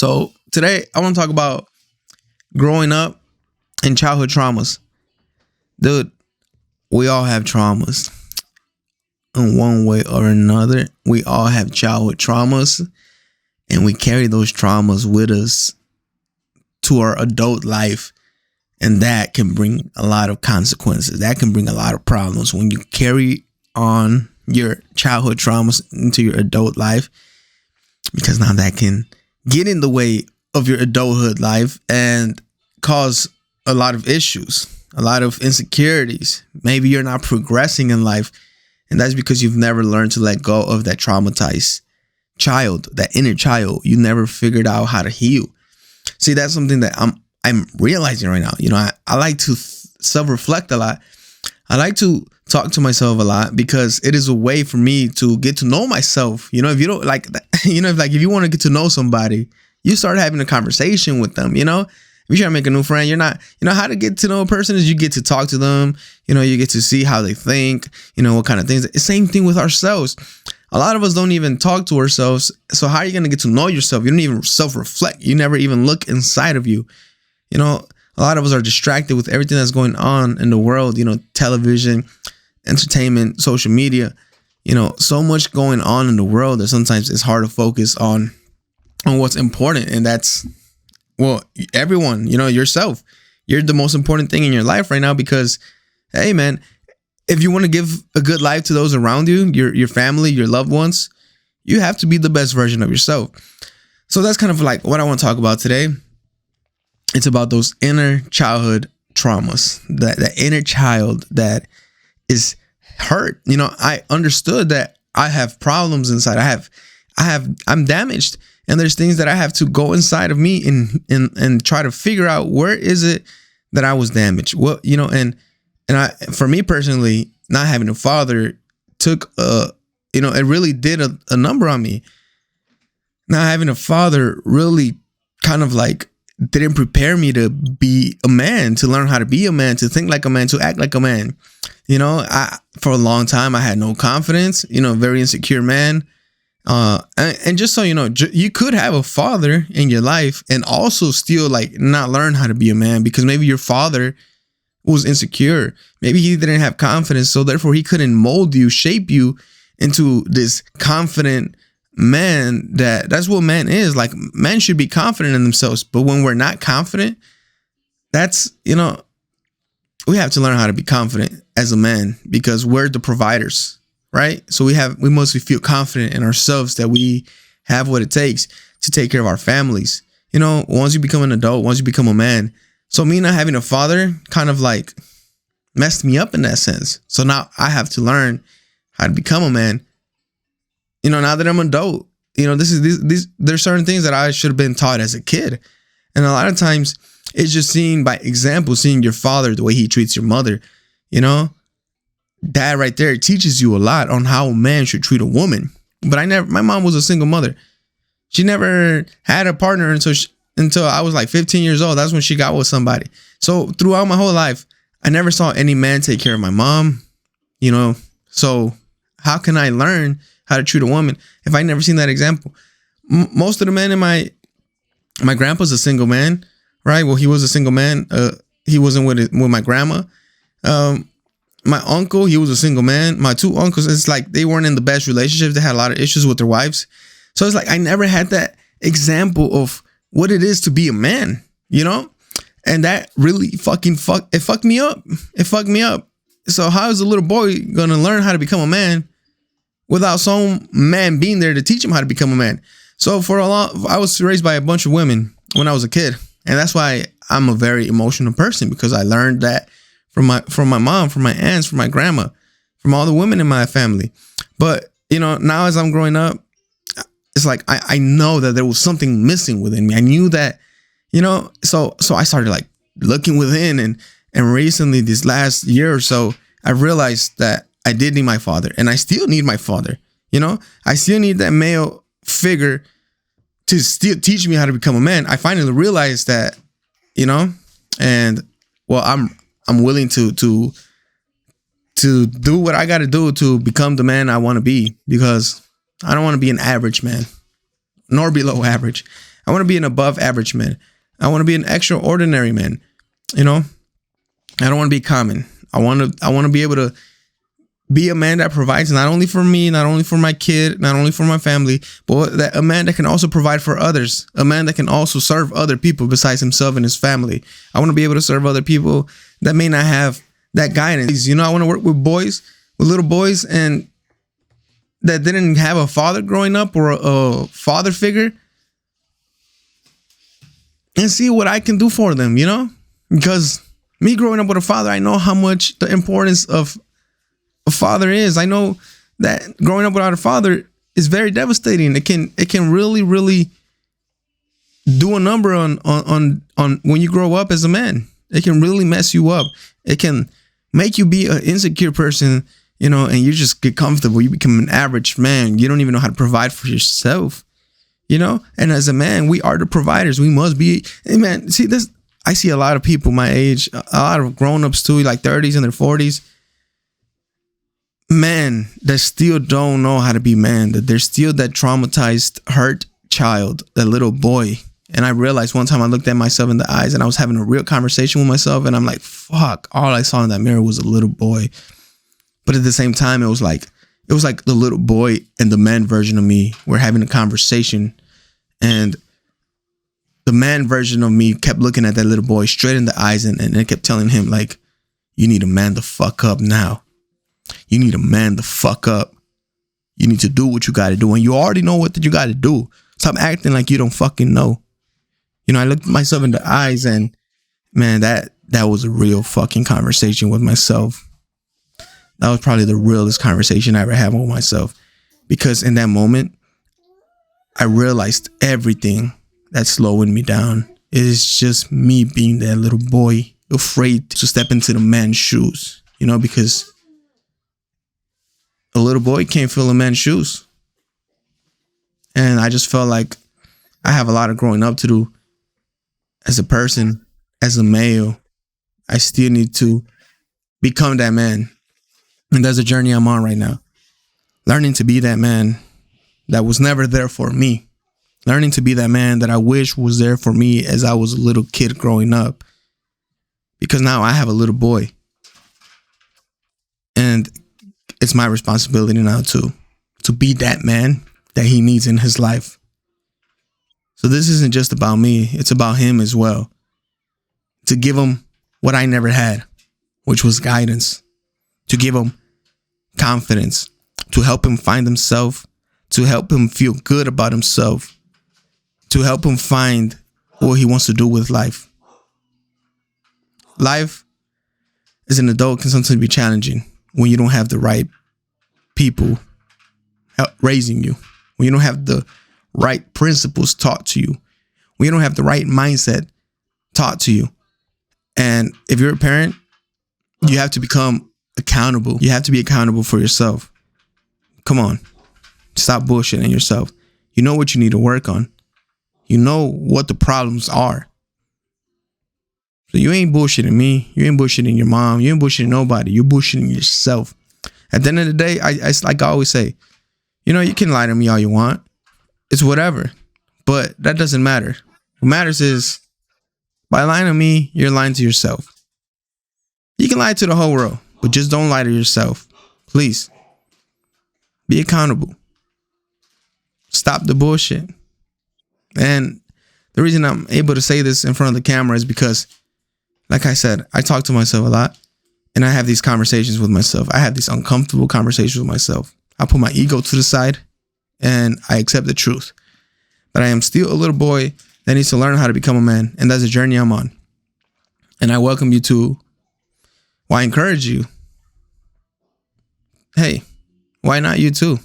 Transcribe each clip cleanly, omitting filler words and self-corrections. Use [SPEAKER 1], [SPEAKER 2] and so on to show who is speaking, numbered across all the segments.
[SPEAKER 1] So today I want to talk about growing up and childhood traumas. Dude, we all have traumas in one way or another. We all have childhood traumas and we carry those traumas with us to our adult life. And that can bring a lot of consequences. That can bring a lot of problems when you carry on your childhood traumas into your adult life, because now that can get in the way of your adulthood life and cause a lot of issues, a lot of insecurities. Maybe you're not progressing in life, and that's because you've never learned to let go of that traumatized child, that inner child. You never figured out how to heal. See, that's something that I'm realizing right now. I like to self-reflect a lot. I like to talk to myself a lot because it is a way for me to get to know myself. If you don't like, if you want to get to know somebody, you start having a conversation with them. If you're trying to make a new friend, you're not, how to get to know a person is you get to talk to them. You get to see how they think, what kind of things. The same thing with ourselves. A lot of us don't even talk to ourselves. So how are you going to get to know yourself? You don't even self-reflect. You never even look inside of you. A lot of us are distracted with everything that's going on in the world, television, entertainment, social media, so much going on in the world that sometimes it's hard to focus on what's important. And that's, everyone, yourself. You're the most important thing in your life right now because, hey, man, if you want to give a good life to those around you, your family, your loved ones, you have to be the best version of yourself. So that's kind of like what I want to talk about today. It's about those inner childhood traumas, that inner child that is hurt. I understood that I have problems inside. I'm damaged, and there's things that I have to go inside of me and try to figure out where is it that I was damaged. Well, for me personally, not having a father took it really did a number on me. Not having a father really kind of like didn't prepare me to be a man, to learn how to be a man, to think like a man, to act like a man. For a long time, I had no confidence, very insecure man. And just so you know, you could have a father in your life and also still like not learn how to be a man, because maybe your father was insecure. Maybe he didn't have confidence. So therefore he couldn't mold you, shape you into this confident man. That's what man is. Like, men should be confident in themselves, but when we're not confident, that's, we have to learn how to be confident as a man, because we're the providers, right? So we mostly feel confident in ourselves that we have what it takes to take care of our families. Once you become an adult, once you become a man. So me not having a father kind of like messed me up in that sense. So now I have to learn how to become a man. Now that I'm an adult, there's certain things that I should have been taught as a kid. And a lot of times it's just seeing by example, seeing your father, the way he treats your mother, that right there teaches you a lot on how a man should treat a woman. But my mom was a single mother. She never had a partner until I was like 15 years old. That's when she got with somebody. So throughout my whole life, I never saw any man take care of my mom, so how can I learn how to treat a woman if I never seen that example? Most of the men in my grandpa's a single man, right? Well, he was a single man. He wasn't with my grandma. My uncle, he was a single man. My two uncles, it's like they weren't in the best relationships. They had a lot of issues with their wives. So it's like I never had that example of what it is to be a man, and that really fucked me up. It fucked me up. So how is a little boy gonna learn how to become a man without some man being there to teach him how to become a man? So I was raised by a bunch of women when I was a kid. And that's why I'm a very emotional person, because I learned that from my mom, from my aunts, from my grandma, from all the women in my family. But, now as I'm growing up, it's like, I know that there was something missing within me. I knew that, so I started like looking within, and recently this last year or so, I realized that I did need my father, and I still need my father. I still need that male figure to still teach me how to become a man. I finally realized that, and well, I'm willing to do what I got to do to become the man I want to be, because I don't want to be an average man, nor below average. I want to be an above average man. I want to be an extraordinary man. You know, I don't want to be common. I want to be able to be a man that provides not only for me, not only for my kid, not only for my family, but that a man that can also provide for others, a man that can also serve other people besides himself and his family. I want to be able to serve other people that may not have that guidance. You know, I want to work with boys, with little boys, and that didn't have a father growing up or a father figure, and see what I can do for them, you know? Because me growing up with a father, I know how much the importance of a father is. I know that growing up without a father is very devastating. It can really do a number on when you grow up as a man. It can really mess you up. It can make you be an insecure person, you know, and you just get comfortable. You become an average man. You don't even know how to provide for yourself, you know? And as a man, we are the providers. We must be. Hey man, see this, I see a lot of people my age, a lot of grown-ups too, like 30s and their 40s. Men that still don't know how to be man, that they're still that traumatized, hurt child, that little boy. And I realized one time I looked at myself in the eyes and I was having a real conversation with myself, and I'm like, fuck, all I saw in that mirror was a little boy. But at the same time, it was like the little boy and the man version of me were having a conversation, and the man version of me kept looking at that little boy straight in the eyes, and it kept telling him, like, you need to man the fuck up now. You need to man the fuck up. You need to do what you got to do. And you already know what you got to do. Stop acting like you don't fucking know. You know, I looked myself in the eyes, and man, that was a real fucking conversation with myself. That was probably the realest conversation I ever had with myself. Because in that moment, I realized everything that's slowing me down. It is just me being that little boy, afraid to step into the man's shoes. You know, because a little boy can't fill a man's shoes. And I just felt like I have a lot of growing up to do as a person, as a male. I still need to become that man. And that's a journey I'm on right now. Learning to be that man that was never there for me. Learning to be that man that I wish was there for me as I was a little kid growing up. Because now I have a little boy. And it's my responsibility now to be that man that he needs in his life. So this isn't just about me. It's about him as well. To give him what I never had, which was guidance. To give him confidence. To help him find himself. To help him feel good about himself. To help him find what he wants to do with life. Life as an adult can sometimes be challenging when you don't have the right people raising you, when you don't have the right principles taught to you, when you don't have the right mindset taught to you. And if you're a parent, you have to become accountable. You have to be accountable for yourself. Come on, stop bullshitting yourself. You know what you need to work on. You know what the problems are. So you ain't bullshitting me. You ain't bullshitting your mom. You ain't bullshitting nobody. You're bullshitting yourself. At the end of the day, I like I always say, you know, you can lie to me all you want. It's whatever. But that doesn't matter. What matters is, by lying to me, you're lying to yourself. You can lie to the whole world, but just don't lie to yourself. Please. Be accountable. Stop the bullshit. And the reason I'm able to say this in front of the camera is because, like I said, I talk to myself a lot, and I have these conversations with myself. I have these uncomfortable conversations with myself. I put my ego to the side, and I accept the truth that I am still a little boy that needs to learn how to become a man, and that's a journey I'm on. And I welcome you to, well, I encourage you. Hey, why not you too?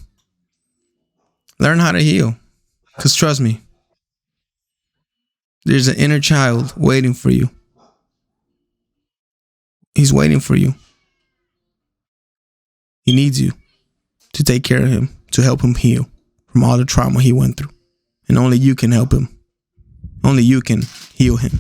[SPEAKER 1] Learn how to heal, because trust me, there's an inner child waiting for you. He's waiting for you. He needs you to take care of him, to help him heal from all the trauma he went through. And only you can help him. Only you can heal him.